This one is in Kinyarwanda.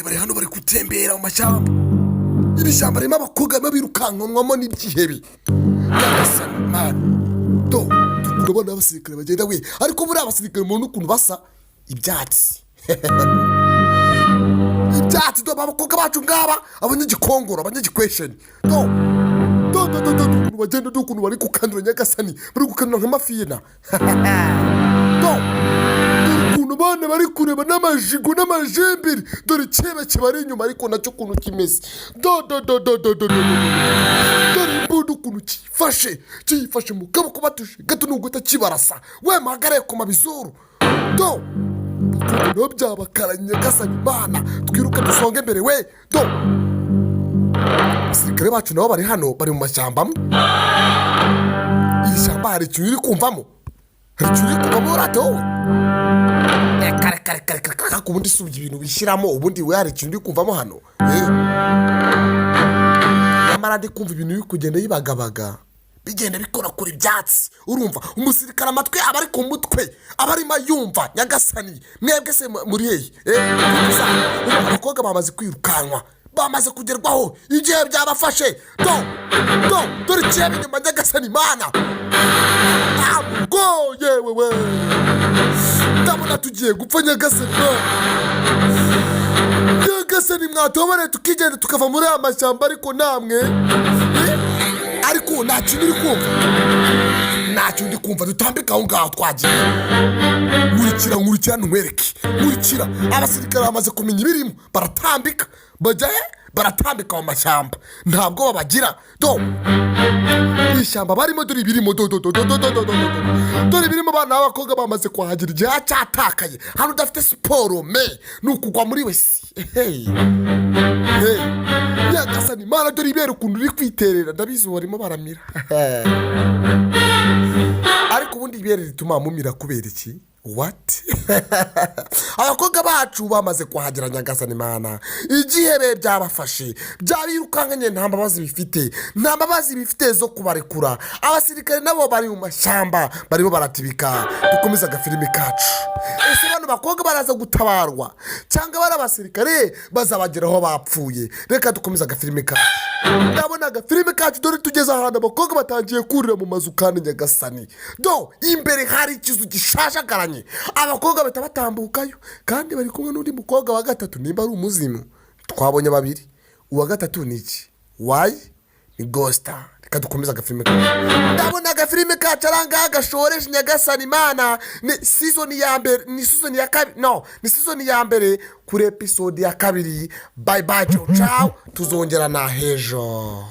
bari hano bari gutembera mu mashyamba. Iri shyamba ririmo abakobwa babirukankanwamo n'ibyihebe. Nyagasani Mana. Turabona abasirikare bagenda we. Ariko muri abasirikare umuntu ukuntu basa ibyatsi. Ibyatsi abakobwa bacu ngaba abanyagikongoro abanyagikwesheni. Bagenda ukuntu bari gukandura Nyagasani. Bari gukandura nk'amafina. Ukuntu bana bari kureba n'amajigo n'amajimbiri. Dore cyebe kibari inyuma ariko nacyo kuntu kimeze. Dore imbudu ukuntu cyifashe mu kaboko batuje gato n'uguta kibarasa. We magare ku mabizuru. Kuko byabakaranye Nyagasani Mana. Twiruka dusonge mbere we. Abasirikare bacu nabo bari hano bari mu mashyamba. Iri shyamba hari ikintu iri kumvamo. Hari ikintu iri kumvamo ratowe. Kare ubundi subye ibintu bishyiramo ubundi we hari ikintu iri kumvamo hano. Nyamara ndi kumva ibintu biri kugenda yibagabaga. Bigenda bikora kuri ibyatsi. Urumva umusirikare amatwi aba ari ku mutwe. Aba arimo yumva Nyagasani. Mwebwe se muri hehe? Abakobwa bamaze kwirukanwa. Bamaze kugerwaho igihe byabafashe. Dore cyebe nyuma Nyagasani Mana. Yewe ndabona tugiye gupfa Nyagasani. Nyagasani mwatobore tukigenda tukava muri aya mashyamba ariko namwe ariko nta kintu uri kumva. Ntacyo ndi kumva dutambika aho ngaho twagiye. Nkurikira ntwereke. Nkurikira abasirikare bamaze kumenya ibirimo baratambika. Bajya baratambika mu mashyamba. Ntabwo babagira. Ishyamba barimo dore ibirimo. Dore ibirimo abana b'abakobwa bamaze kuhagira igihe cyatakaye. Hano udafite siporo ni ukugwa muri wese. Nyagasani Mana dore ibere ukuntu uri kwiterera. Ndabizi barimo baramira. Ariko ubundi ibere rituma mumira kubera iki? What? Abakobwa bacu bamaze kuhagira Nyagasani Mana. Igihebe byabafashe. Byabirukankanye nta mbabazi bifite zo kubarekura. Abasirikare nabo bari mu mashyamba barimo baratibika. Dukomeza agafilimi kacu. Ese bano bakobwa baraza gutabarwa cyangwa bari abasirikare bazabageraho bapfuye? Reka dukomeza agafilimi kacu. Ndabona agafilimi kacu dore tugeze ahantu abakobwa batangiye kurira mu mazu kandi Nyagasani. Imbere hari ikizu gishashagaranye. Abakobwa bahita batambukayo kandi bari kumwe n'undi mukobwa wa gatatu nimba ari umuzimu. Twabonye babiri. Uwa gatatu ni iki? Why? Ni Ghosta. Reka dukomeza agafilime kacu. Ndabona agafilime kacu aranga gashoreje Nyagasani Mana. Ni season ya mbere. Ni season ya mbere kuri episode ya kabiri. Bye bye ciao. Tuzongera na hejo.